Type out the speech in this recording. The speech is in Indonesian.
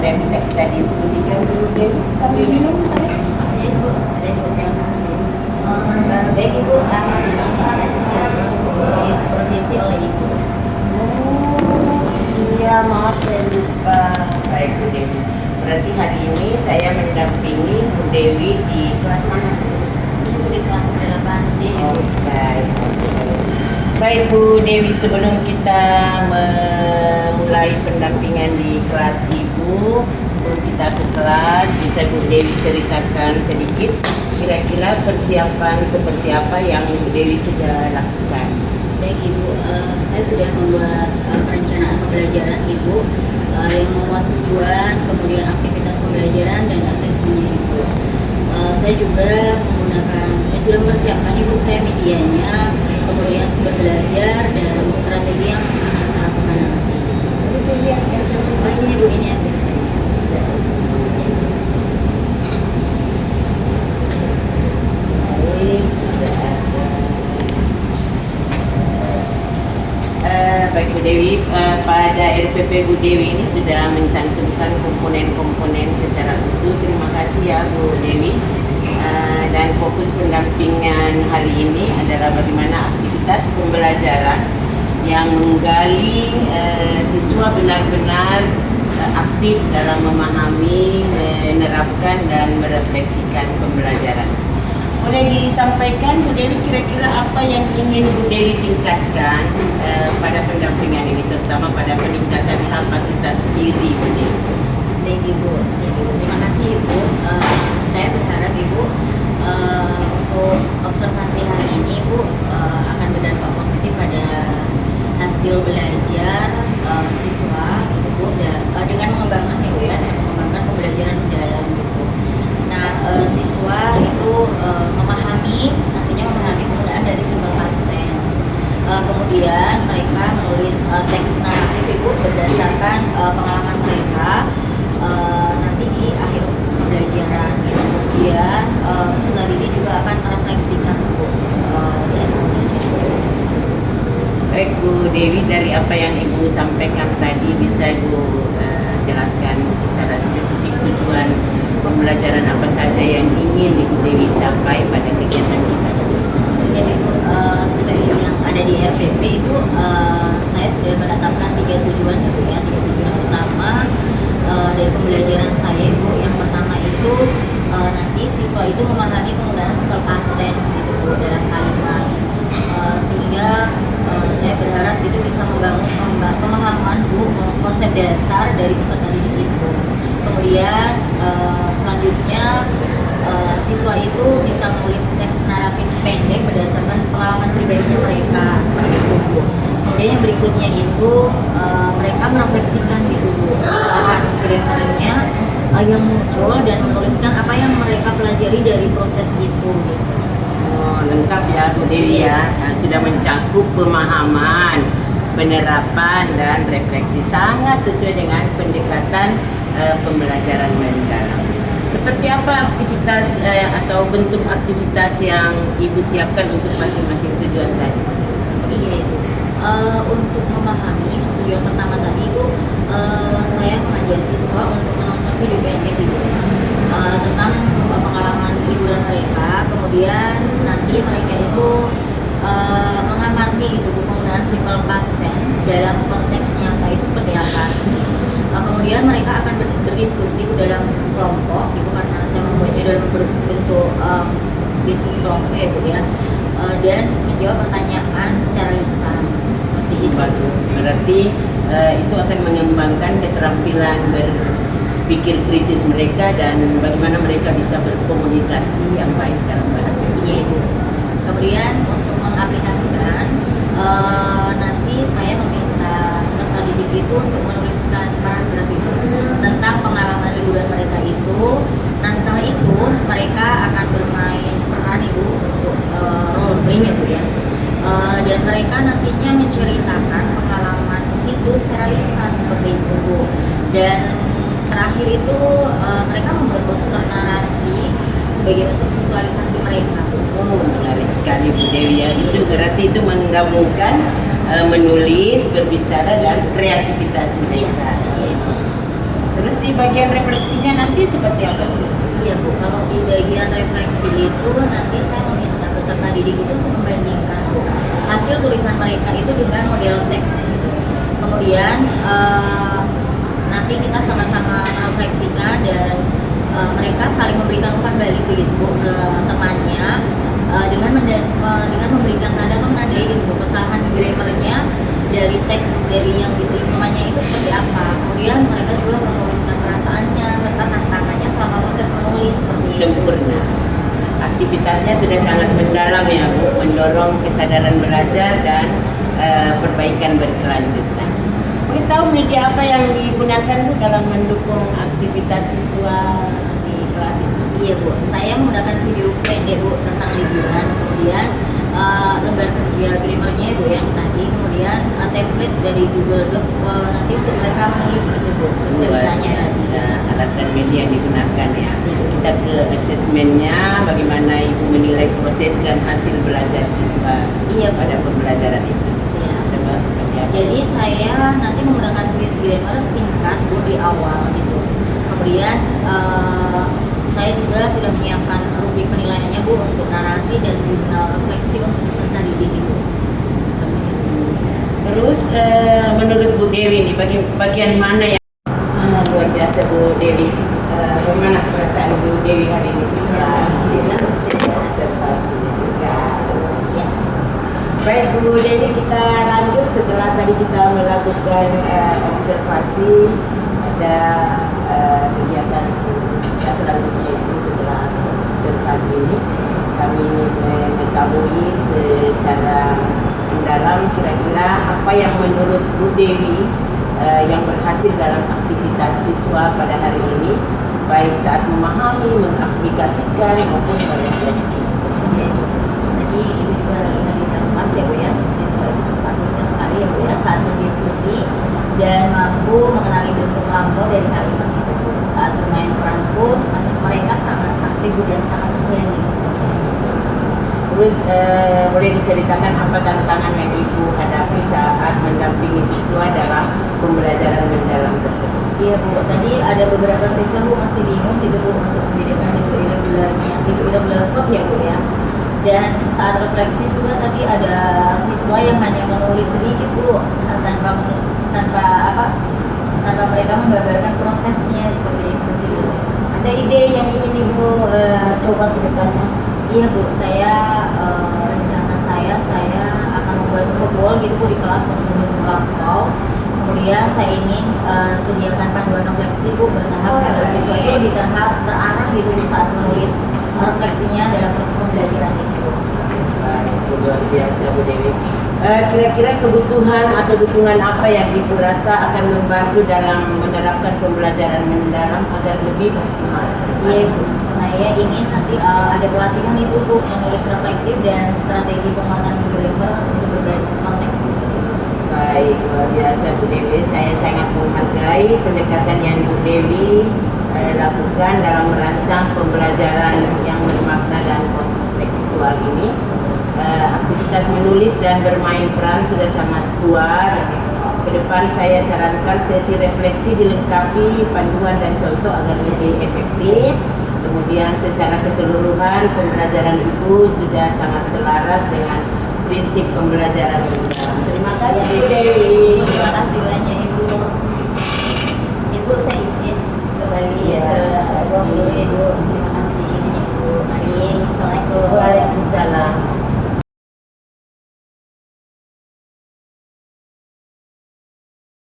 dan bisa kita diskusikan dulu Dewi sambil minum saya. Iya Ibu, saya juga terima kasih. Baik Ibu, hari ini saya juga disupervisi oleh Ibu. Oh iya, maaf saya lupa. Baik Bu Dewi, berarti hari ini saya mendampingi Bu Dewi di kelas mana? Ibu di kelas 8D. Oh, baik. Baik Bu Dewi, sebelum kita memulai pendampingan di kelas Ibu, sebelum kita ke kelas, bisa Bu Dewi ceritakan sedikit kira-kira persiapan seperti apa yang Bu Dewi sudah lakukan? Baik Ibu, saya sudah membuat perencanaan pembelajaran Ibu yang memuat tujuan, kemudian aktivitas pembelajaran dan asesmennya Ibu. Saya juga menggunakan, sudah mempersiapkan Ibu saya medianya, kemudian sumber belajar dan strategi yang akan saya lakukan nanti. Bisa saya lihat ya? Oh ini Ibu, ini ada saya. Baik, sudah ada. Baik Bu Dewi, pada RPP Bu Dewi ini sudah mencantumkan komponen-komponen secara utuh. Terima kasih ya Bu Dewi. Dan fokus pendampingan hari ini adalah bagaimana aktivitas pembelajaran yang menggali siswa benar-benar aktif dalam memahami, menerapkan dan merefleksikan pembelajaran. Boleh disampaikan Bu Dewi kira-kira apa yang ingin Bu Dewi tingkatkan pada pendampingan ini, terutama pada peningkatan kapasitas diri Bu Dewi? Baik Ibu, siap Ibu. Terima kasih Ibu. Saya berharap Ibu untuk observasi hari ini Ibu akan berdampak positif pada hasil belajar siswa gitu Bu, dengan mengembangkan Ibu ya, dengan mengembangkan pembelajaran mendalam gitu. Nah, siswa itu nantinya memahami penggunaan dari simple past tense. Kemudian mereka menulis teks naratif Ibu berdasarkan pengalaman mereka nanti di akhir pembelajaran gitu. Kemudian peserta didik juga akan merefleksikan Bu dari pembelajaran. Baik Bu Dewi, dari apa yang Ibu sampaikan tadi bisa Ibu jelaskan secara spesifik tujuan pembelajaran apa saja yang ingin Ibu Dewi capai pada kegiatan kita? Jadi Ibu, sesuai yang ada di RPP Ibu, saya sudah menetapkan 3 tujuan Ibu ya. 3 tujuan utama dari pembelajaran saya Ibu. Yang pertama itu nanti siswa itu memahami penggunaan simple past tense gitu Bu dalam kalimat, sehingga saya berharap itu bisa membangun pemahaman Bu konsep dasar dari peserta didik itu. Kemudian selanjutnya siswa itu bisa menulis teks naratif pendek berdasarkan pengalaman pribadinya mereka seperti itu Bu. Kemudian yang berikutnya itu mereka merefleksikan gitu Bu gerakannya yang muncul dan menuliskan apa yang mereka pelajari dari proses itu gitu. Oh, lengkap ya Bu Dewi ya. Sudah mencakup pemahaman, penerapan dan refleksi, sangat sesuai dengan pendekatan pembelajaran mendalam. Seperti apa aktivitas atau bentuk aktivitas yang Ibu siapkan untuk masing-masing tujuan tadi? Iya Ibu, untuk memahami tujuan pertama tadi Ibu, saya mengajak siswa untuk menonton video pendek Ibu tentang pengalaman liburan mereka. Kemudian nanti mereka itu mengamati itu penggunaan simple past tense dalam konteks nyata itu seperti apa. Kemudian mereka akan berdiskusi dalam kelompok itu karena saya membuatnya dalam bentuk diskusi kelompok ya Bu ya, dan menjawab pertanyaan secara lisan seperti itu. Bagus, berarti itu akan mengembangkan keterampilan berpikir kritis mereka dan bagaimana mereka bisa berkomunikasi yang baik dalam bahasa. Iya Ibu. Kemudian untuk mengaplikasikan nanti saya meminta peserta didik itu untuk menuliskan paragraf itu tentang pengalaman liburan mereka itu. Nah setelah itu mereka akan bermain peran Ibu untuk role play ya Bu ya, dan mereka nantinya menceritakan pengalaman itu secara lisan seperti itu Bu. Dan terakhir itu mereka membuat poster narasi sebagai bentuk visualisasi mereka Bu. Oh, menarik sekali Bu Dewi ya. Itu berarti itu menggabungkan menulis, berbicara dan kreativitas mereka. Iya. Terus di bagian refleksinya nanti seperti apa Bu? Iya Bu, kalau di bagian refleksi itu nanti saya meminta peserta didik itu untuk membandingkan Bu, hasil tulisan mereka itu dengan model teks gitu. Kemudian nanti kita sama-sama merefleksikan dan mereka saling memberikan umpan balik begitu Bu ke temannya dengan memberikan tanda atau menandai gitu Bu, kesalahan grammarnya dari teks dari yang ditulis namanya itu seperti apa. Kemudian mereka juga menuliskan perasaannya serta tantangannya selama proses menulis seperti itu. Sempurna. Aktivitasnya sudah sangat mendalam ya Bu, mendorong kesadaran belajar dan perbaikan berkelanjutan. Boleh tahu media apa yang digunakan Bu dalam mendukung aktivitas siswa di kelas itu? Iya Bu, saya menggunakan video pendek Bu tentang liburan, kemudian lembar kerja grammarnya Bu yang tadi, kemudian template dari Google Docs nanti untuk mereka menulis itu Bu ceritanya. Alat dan media yang digunakan ya. Kita ke asesmennya, bagaimana Ibu menilai proses dan hasil belajar siswa pada pembelajaran itu. Siap. Coba seperti apa? Jadi saya nanti menggunakan quiz grammar singkat Bu di awal gitu. Kemudian saya juga sudah menyiapkan rubrik penilaiannya Bu untuk narasi dan jurnal refleksi untuk peserta didik Ibu. Seperti itu. Terus menurut Bu Dewi nih bagian mana yang luar biasa Bu Dewi? Bagaimana perasaan Bu Dewi hari ini? Alhamdulillah Observasi juga. ya. Baik Bu Dewi, kita lanjut setelah tadi kita melakukan observasi, ada kegiatan kita selanjutnya itu setelah observasi ini kami ingin mengetahui secara mendalam kira-kira apa yang menurut Bu Dewi yang berhasil dalam aktivitas siswa pada hari ini, baik saat memahami, mengaplikasikan maupun berefleksi. Tadi Ibu juga lagi dalam kelas ya Bu ya, siswa itu cukup antusias sekali ya Bu ya saat berdiskusi dan mampu mengenali bentuk lampau dari kalimat itu Bu. Saat bermain peran pun mereka sangat aktif dan sangat percaya diri. Terus boleh diceritakan apa tantangan yang Ibu hadapi saat mendampingi siswa dalam pembelajaran mendalam tersebut? Iya Bu, tadi ada beberapa siswa Bu masih bingung gitu Bu untuk membedakan itu irregular verb ya Bu ya. Dan saat refleksi juga tadi ada siswa yang hanya menulis sedikit Bu tanpa mereka menggambarkan prosesnya seperti itu sih Bu. Ada ide yang ingin Ibu coba ke depannya? Iya Bu, rencana saya akan membuat verb wall gitu Bu di kelas untuk mendukung lampau. Kemudian saya ingin sediakan panduan refleksi Bu bertahap agar siswa itu lebih terarah gitu Bu saat menulis refleksinya dalam proses pembelajaran itu. Luar biasa Bu Dewi. Kira-kira kebutuhan atau dukungan apa yang Ibu rasa akan membantu dalam menerapkan pembelajaran mendalam agar lebih optimal? Iya Bu, saya ingin nanti ada pelatihan Ibu Bu menulis reflektif dan strategi penguatan grammar untuk berbasis konteks. Baik, luar biasa Bu Dewi. Saya sangat menghargai pendekatan yang Bu Dewi lakukan dalam merancang pembelajaran yang bermakna dan kontekstual ini. Aktivitas menulis dan bermain peran sudah sangat kuat. Ke depan saya sarankan sesi refleksi dilengkapi panduan dan contoh agar lebih efektif. Kemudian secara keseluruhan pembelajaran Ibu sudah sangat selaras dengan prinsip pembelajaran mendalam. Terima kasih Bu Dewi. Terima kasih banyak Ibu. Ibu saya izin kembali ke ruang guru